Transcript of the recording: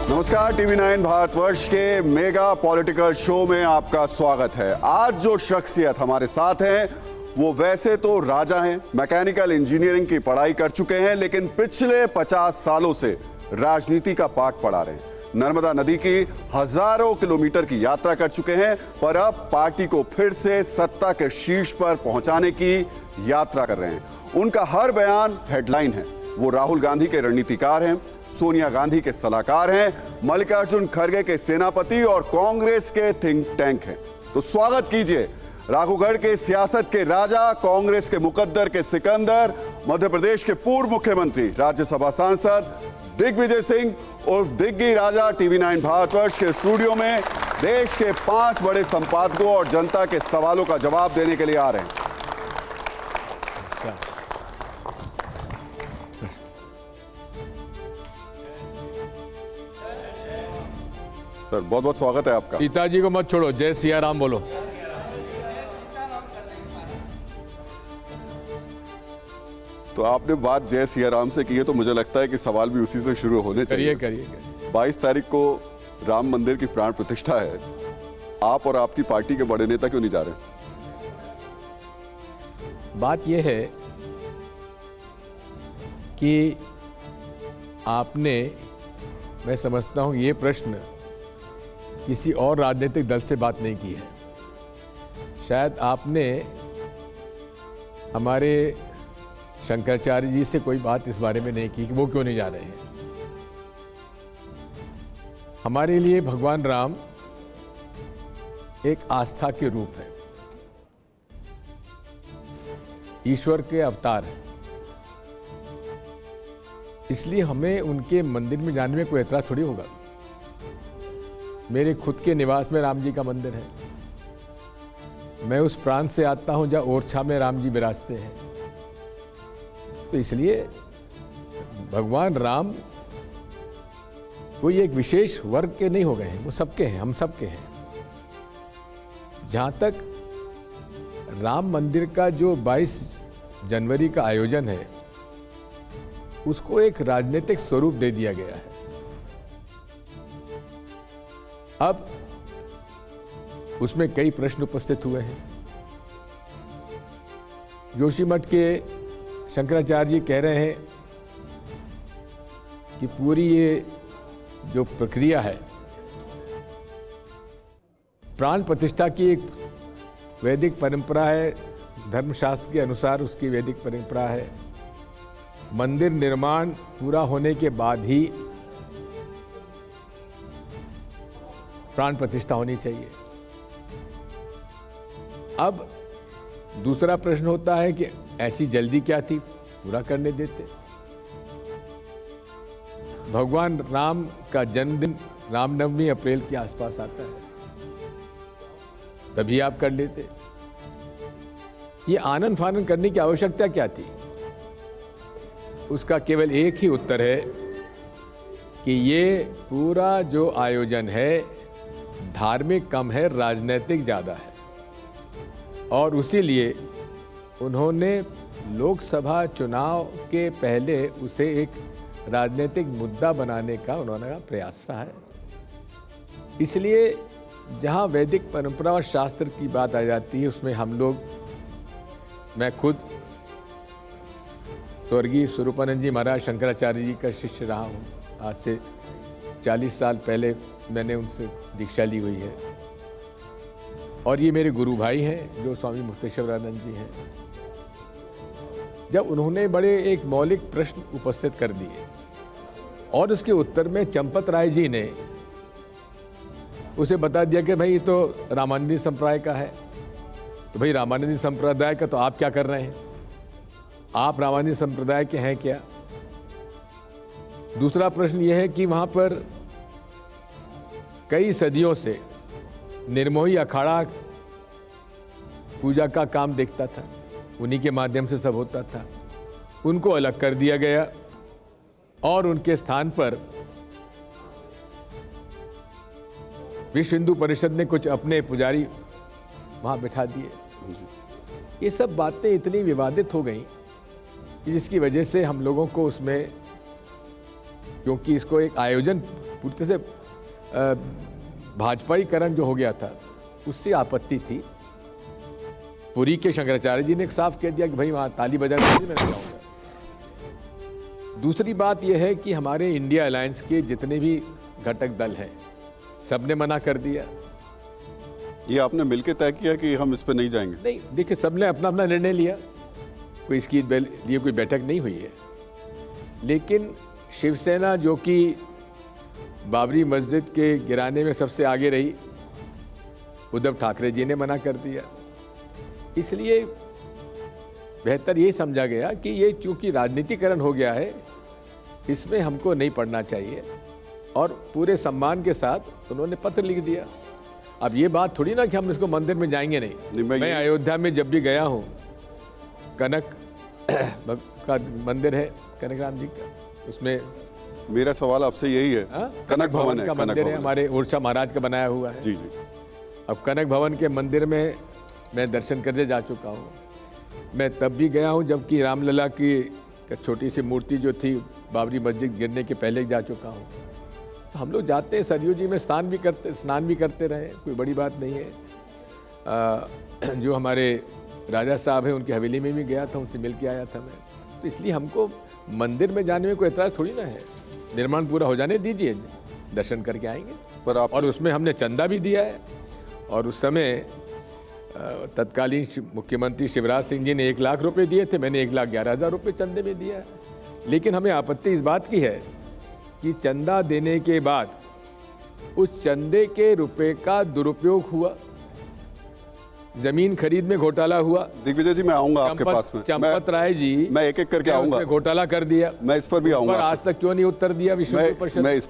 नमस्कार, टीवी 9 भारतवर्ष के mega political show में आपका स्वागत है। आज जो शख्सियत हमारे साथ हैं वो वैसे तो राजा हैं, मैकेनिकल इंजीनियरिंग की पढ़ाई कर चुके हैं, लेकिन पिछले 50 सालों से राजनीति का पाठ पढ़ा रहे हैं। नर्मदा नदी की हजारों किलोमीटर की यात्रा कर चुके हैं, पर अब पार्टी को फिर से सत्ता के शीर्ष पर पहुंचाने की यात्रा कर रहे हैं। उनका हर बयान हेडलाइन है। वो राहुल गांधी के रणनीतिकार हैं, सोनिया गांधी के सलाहकार हैं, मल्लिकार्जुन खड़गे के सेनापति और कांग्रेस के थिंक टैंक हैं। तो स्वागत कीजिए राघवगढ़ के सियासत के राजा, कांग्रेस के मुकद्दर के सिकंदर, मध्य प्रदेश के पूर्व मुख्यमंत्री, राज्यसभा सांसद दिग्विजय सिंह उर्फ दिग्गी राजा टीवी 9 भारतवर्ष के स्टूडियो में देश के 5 बड़े संपादकों और जनता के सवालों का जवाब देने के लिए आ रहे हैं। सर, बहुत बहुत स्वागत है आपका। सीता जी को मत छोड़ो, जय सिया राम बोलो। तो आपने बात जय सिया राम से की है, तो मुझे लगता है कि सवाल भी उसी से शुरू होने चाहिए। करिए। 22 तारीख को राम मंदिर की प्राण प्रतिष्ठा है। आप और आपकी पार्टी के बड़े नेता क्यों नहीं जा रहे? बात यह है कि आपने, मैं समझता हूं ये प्रश्न किसी और राजनीतिक दल से बात नहीं की है। शायद आपने हमारे शंकराचार्य जी से कोई बात इस बारे में नहीं की कि वो क्यों नहीं जा रहे हैं। हमारे लिए भगवान राम एक आस्था के रूप है, ईश्वर के अवतार है। इसलिए हमें उनके मंदिर में जाने में कोई एतराज थोड़ी होगा। मेरे खुद के निवास में राम जी का मंदिर है। मैं उस प्रांत से आता हूं जहां ओरछा में राम जी विराजते हैं। तो इसलिए भगवान राम कोई एक विशेष वर्ग के नहीं हो गए हैं, वो सबके हैं, हम सबके हैं। जहां तक राम मंदिर का जो 22 जनवरी का आयोजन है, उसको एक राजनीतिक स्वरूप दे दिया गया है। अब उसमें कई प्रश्न उपस्थित हुए हैं। जोशीमठ के शंकराचार्य जी कह रहे हैं कि पूरी ये जो प्रक्रिया है, प्राण प्रतिष्ठा की एक वैदिक परंपरा है, धर्मशास्त्र के अनुसार उसकी वैदिक परंपरा है। मंदिर निर्माण पूरा होने के बाद ही प्राण प्रतिष्ठा होनी चाहिए। अब दूसरा प्रश्न होता है कि ऐसी जल्दी क्या थी, पूरा करने देते। भगवान राम का जन्मदिन रामनवमी अप्रैल के आसपास आता है, तभी आप कर लेते। ये आनन फानन करने की आवश्यकता क्या थी? उसका केवल एक ही उत्तर है कि ये पूरा जो आयोजन है धार्मिक कम है, राजनीतिक ज़्यादा है। और उसीलिए उन्होंने लोकसभा चुनाव के पहले उसे एक राजनीतिक मुद्दा बनाने का उन्होंने प्रयास रहा है। इसलिए जहाँ वैदिक परंपरा और शास्त्र की बात आ जाती है, उसमें हम लोग, मैं खुद स्वर्गीय स्वरूपानंद जी महाराज शंकराचार्य जी का शिष्य रहा हूँ। आज से 40 साल पहले मैंने उनसे दीक्षा ली हुई है। और ये मेरे गुरु भाई हैं जो स्वामी मुक्तेश्वरानंद जी हैं। जब उन्होंने बड़े एक मौलिक प्रश्न उपस्थित कर दिए और उसके उत्तर में चंपत राय जी ने उसे बता दिया कि भाई ये तो रामानंदी संप्रदाय का है, तो भाई रामानंदी संप्रदाय का तो आप क्या कर रहे हैं? आप रामानंदी संप्रदाय के हैं क्या? दूसरा प्रश्न यह है कि वहां पर कई सदियों से निर्मोही अखाड़ा पूजा का काम देखता था, उन्हीं के माध्यम से सब होता था। उनको अलग कर दिया गया और उनके स्थान पर विश्व हिंदू परिषद ने कुछ अपने पुजारी वहां बिठा दिए। ये सब बातें इतनी विवादित हो गई कि जिसकी वजह से हम लोगों को उसमें, क्योंकि इसको एक आयोजन पूरी तरह से भाजपाईकरण जो हो गया था उससे आपत्ति थी। पुरी के शंकराचार्य जी ने साफ कह दिया कि भाई वहाँ ताली बजाने के लिए मैं नहीं जाऊँगा। दूसरी बात यह है कि हमारे इंडिया अलायंस के जितने भी घटक दल हैं सबने मना कर दिया। ये आपने मिलकर तय किया कि हम इस पर नहीं जाएंगे? नहीं, देखिए सबने अपना अपना निर्णय लिया, कोई इसकी लिए कोई बैठक नहीं हुई है। लेकिन शिवसेना जो कि बाबरी मस्जिद के गिराने में सबसे आगे रही, उद्धव ठाकरे जी ने मना कर दिया। इसलिए बेहतर ये समझा गया कि ये चूंकि राजनीतिकरण हो गया है, इसमें हमको नहीं पड़ना चाहिए, और पूरे सम्मान के साथ उन्होंने पत्र लिख दिया। अब ये बात थोड़ी ना कि हम इसको मंदिर में जाएंगे नहीं। मैं अयोध्या में जब भी गया हूँ, कनक का मंदिर है, कनक राम जी का, उसमें मेरा सवाल आपसे यही है। कनक भवन का मंदिर है, हमारे उड़ीसा महाराज का बनाया हुआ है। जी जी। अब कनक भवन के मंदिर में मैं दर्शन करने जा चुका हूँ। मैं तब भी गया हूँ जबकि रामलला की छोटी सी मूर्ति जो थी बाबरी मस्जिद गिरने के पहले जा चुका हूँ। तो हम लोग जाते हैं, सरयू जी में स्नान भी करते रहे, कोई बड़ी बात नहीं है। जो हमारे राजा साहब हैं उनकी हवेली में भी गया था, उनसे मिल के आया था मैं। तो इसलिए हमको मंदिर में जाने में कोई एतराज़ थोड़ी ना है। निर्माण पूरा हो जाने दीजिए, दर्शन करके आएंगे। पर आप और उसमें हमने चंदा भी दिया है, और उस समय तत्कालीन मुख्यमंत्री शिवराज सिंह जी ने 1 लाख रुपए दिए थे, मैंने 1,11,000 रुपये चंदे में दिया है। लेकिन हमें आपत्ति इस बात की है कि चंदा देने के बाद उस चंदे के रुपए का दुरुपयोग हुआ, जमीन खरीद में घोटाला हुआ। दिग्विजय जी, मैं आऊंगा आपके पास में। चंपत राय जी, मैं एक एक करके आऊंगा। घोटाला कर दिया, मैं इस पर भी आऊंगा। आज तक क्यों नहीं उत्तर दिया विश्व परिषद? मैं इस पर